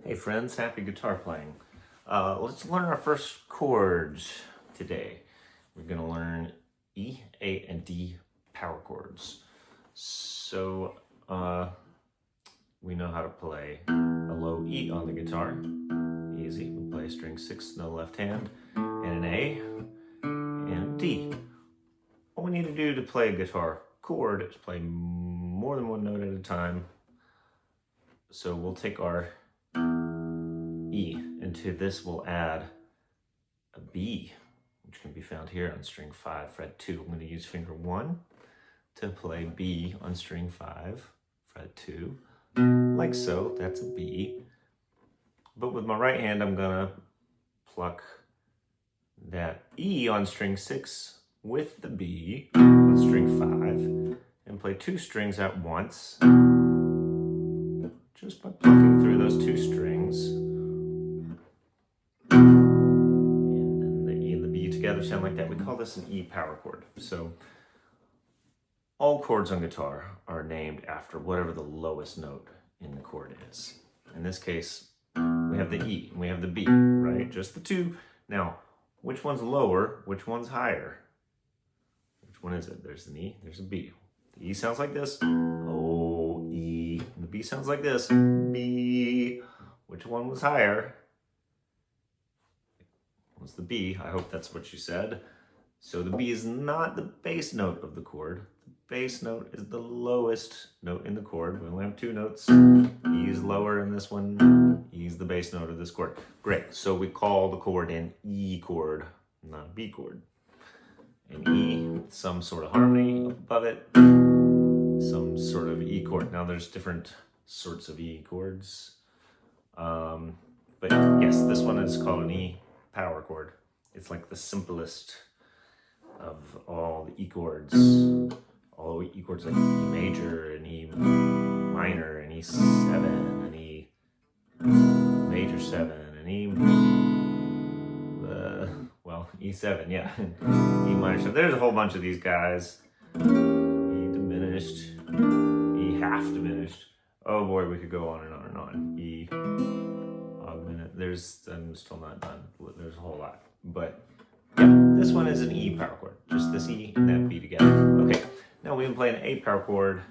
Hey friends, happy guitar playing. Let's learn our first chords today. We're going to learn E, A, and D power chords. So we know how to play a low E on the guitar. Easy. We play a string 6 in the left hand, and an A, and a D. What we need to do to play a guitar chord is play more than one note at a time. So we'll take our E, and to this we'll add a B, which can be found here on string 5, fret 2. I'm going to use finger 1 to play B on string 5, fret 2, like so. That's a B. But with my right hand, I'm going to pluck that E on string 6 with the B on string 5 and play 2 strings at once, just by plucking through those 2 strings. Together sound like that. We call this an E power chord. So all chords on guitar are named after whatever the lowest note in the chord is. In this case, we have the E and we have the B, right? Just the 2. Now, which one's lower? Which one's higher? Which one is it? There's an E, there's a B. The E sounds like this. O, E. And the B sounds like this. B. Which one was higher? Was the B. I hope that's what you said. So the B is not the bass note of the chord. The bass note is the lowest note in the chord. We only have 2 notes. E is lower in this one. E is the bass note of this chord. Great. So we call the chord an E chord, not a B chord. An E, some sort of harmony above it, some sort of E chord. Now there's different sorts of E chords. But yes, this one is called an E power chord. It's like the simplest of all the E chords. All E chords like E major and E minor and E7 and E major 7 and E7, yeah. E minor 7. There's a whole bunch of these guys. E diminished, E half diminished. Oh boy, we could go on and on and on. E augmented. I'm still not done. There's a whole lot. But yeah, this one is an E power chord. Just this E and that B together. Okay, now we can play an A power chord.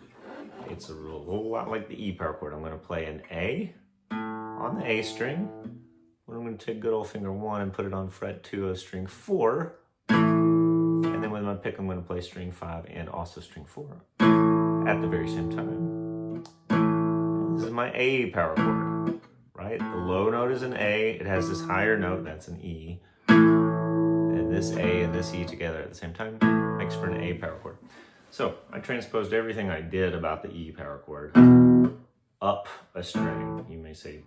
It's a whole lot like the E power chord. I'm going to play an A on the A string. I'm going to take good old finger 1 and put it on fret 2 of string 4. And then with my pick, I'm going to play string 5 and also string 4 at the very same time. And this is my A power chord, right? The low note is an A. It has this higher note, that's an E. And this A and this E together at the same time makes for an A power chord. So I transposed everything I did about the E power chord up a string. You may say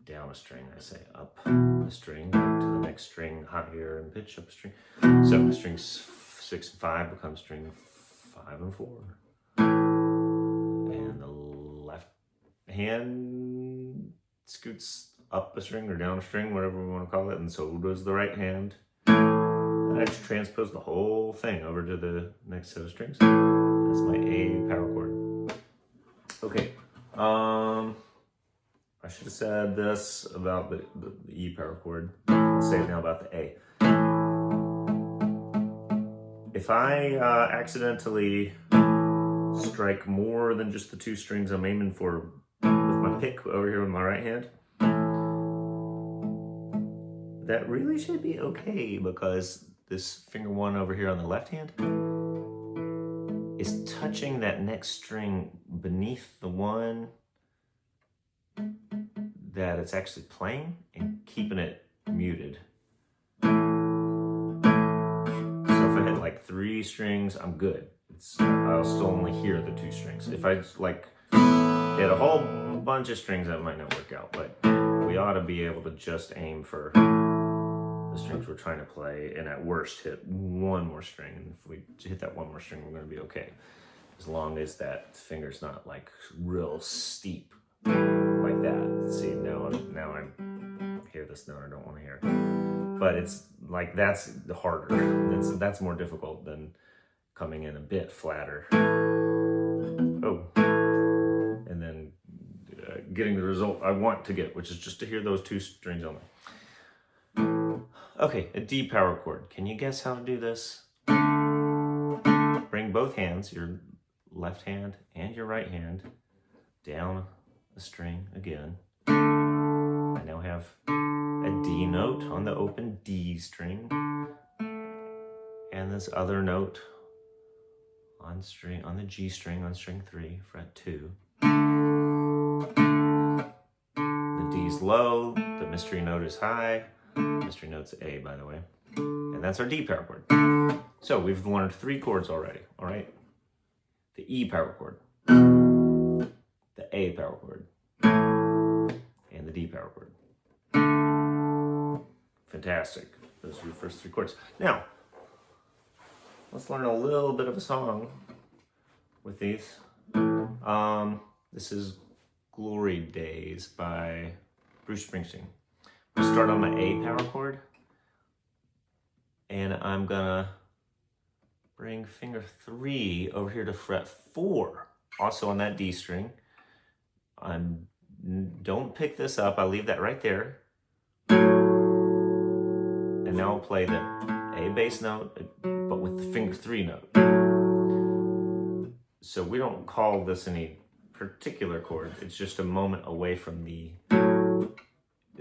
down a string. I say up a string to the next string higher and pitch up a string. So strings 6 and 5 become string 5 and 4. And the left hand scoots up a string or down a string, whatever we want to call it, and so does the right hand. And I just transpose the whole thing over to the next set of strings. That's my A power chord. Okay. I should have said this about the E power chord. I'll say it now about the A. If I accidentally strike more than just the 2 strings I'm aiming for with my pick over here with my right hand, that really should be okay, because this finger 1 over here on the left hand is touching that next string beneath the one that it's actually playing and keeping it muted. So if I hit like 3 strings, I'm good. I'll still only hear the 2 strings. If I like hit a whole bunch of strings, that might not work out, but we ought to be able to just aim for the strings we're trying to play, and at worst hit 1 more string. And if we hit that 1 more string, we're going to be okay, as long as that finger's not like real steep like that. See, now I'm hear this note I don't want to hear, but it's like that's harder. That's more difficult than coming in a bit flatter. Oh, and then getting the result I want to get, which is just to hear those two strings only. Okay, a D power chord. Can you guess how to do this? Bring both hands, your left hand and your right hand, down the string again. I now have a D note on the open D string, and this other note on the G string on string 3, fret 2. The D's low, the mystery note is high. Mystery note's A, by the way. And that's our D power chord. So we've learned 3 chords already, all right? The E power chord, the A power chord, and the D power chord. Fantastic. Those are your first 3 chords. Now, let's learn a little bit of a song with these. This is Glory Days by Bruce Springsteen. We'll start on my A power chord, and I'm gonna bring finger 3 over here to fret 4, also on that D string. Don't pick this up, I'll leave that right there. And now I'll play the A bass note, but with the finger 3 note. So we don't call this any particular chord, it's just a moment away from the...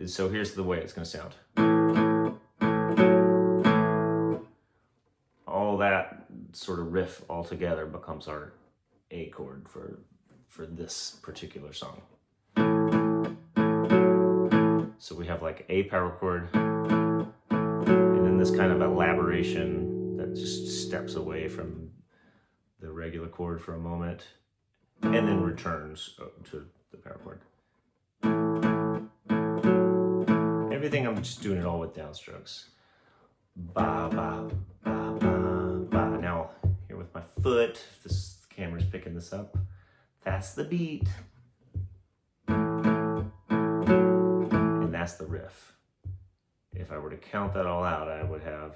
So here's the way it's gonna sound. All that sort of riff all together becomes our A chord for this particular song. So we have like A power chord, and then this kind of elaboration that just steps away from the regular chord for a moment, and then returns to the power chord. Everything, I'm just doing it all with downstrokes. Ba, ba, ba, ba, ba. Now, here with my foot, if this camera's picking this up, that's the beat. And that's the riff. If I were to count that all out, I would have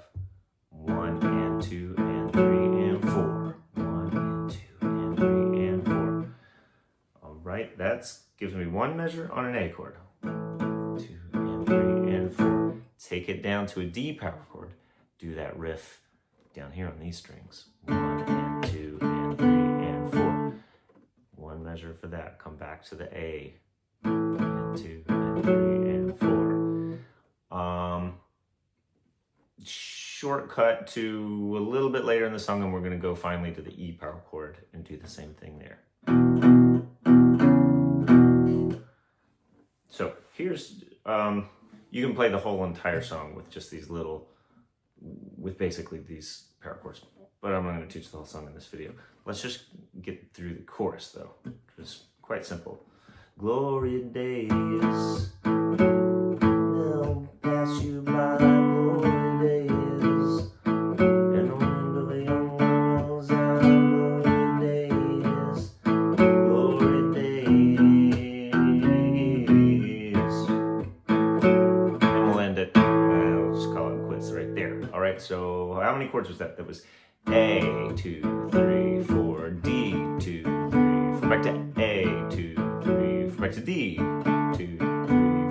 1 and 2 and 3 and 4. 1 and 2 and 3 and 4. All right, that gives me 1 measure on an A chord. 2 and 3 and 4. Take it down to a D power chord. Do that riff down here on these strings. 1 and 2 and 3 and 4. 1 measure for that. Come back to the A. And 2 and 3 and 4. Shortcut to a little bit later in the song, and we're going to go finally to the E power chord and do the same thing there. So here's, you can play the whole entire song with just these little, with basically these power chords, but I'm not going to teach the whole song in this video. Let's just get through the chorus though. It's quite simple. Glory days, they'll pass you by, glory days, and the wind of the young rolls out, glory days, glory days. And we'll end it, I'll just call it quits right there. All right, so how many chords was that? That was A, 2, 3, 4, D, 2, 3, 4, back to A, 2, 3, 4, back to D, 2, 3,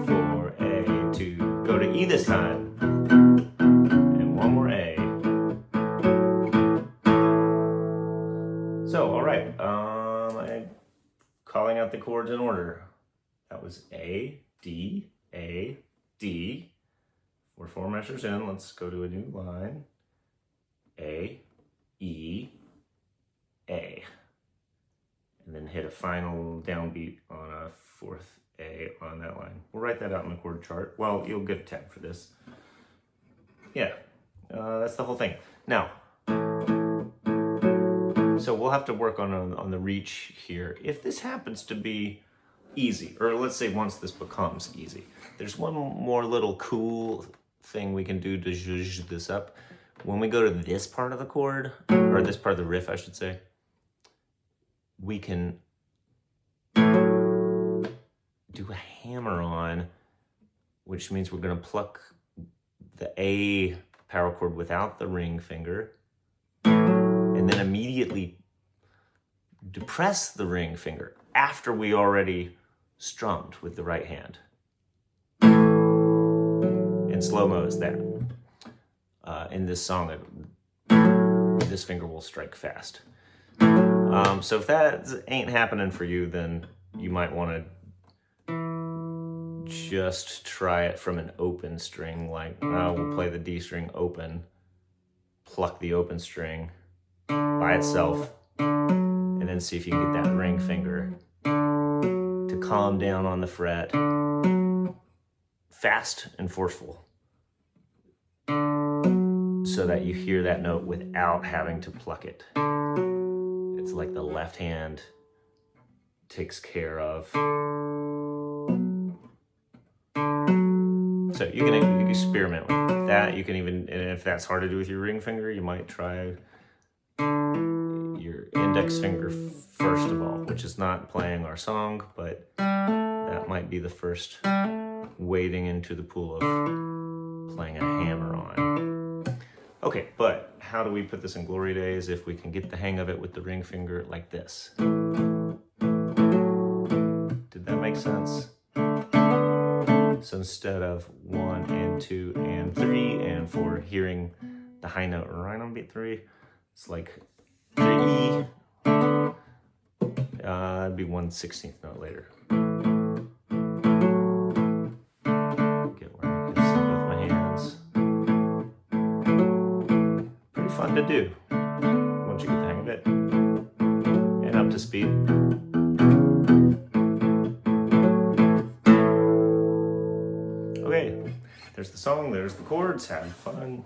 4, A, 2, go to E this time, and 1 more A. So, all right, I'm calling out the chords in order. That was A, D, D. We're 4 measures in, let's go to a new line. A, E, A. And then hit a final downbeat on a 4th A on that line. We'll write that out in the chord chart. Well, you'll get a tab for this. Yeah, that's the whole thing. Now, so we'll have to work on the reach here. If this happens to be easy, or let's say once this becomes easy, there's one more little cool thing we can do to zhuzh this up. When we go to this part of the chord, or this part of the riff, I should say, we can do a hammer-on, which means we're going to pluck the A power chord without the ring finger, and then immediately depress the ring finger after we already strummed with the right hand. In slow-mo is that. In this song, this finger will strike fast. So if that ain't happening for you, then you might want to just try it from an open string, like we'll play the D string open, pluck the open string by itself, and then see if you can get that ring finger to calm down on the fret, fast and forceful, so that you hear that note without having to pluck it. It's like the left hand takes care of. So you can experiment with that. You can even, and if that's hard to do with your ring finger, you might try your index finger first of all, which is not playing our song, but that might be the first wading into the pool of playing a hammer on. Okay, but how do we put this in Glory Days if we can get the hang of it with the ring finger like this? Did that make sense? So instead of 1 and 2 and 3 and 4, hearing the high note right on beat 3, it's like 3E. It'd be 1/16th note later. Get where I can sing with my hands. Pretty fun to do once you get the hang of it and up to speed. Okay, there's the song, there's the chords. Have fun.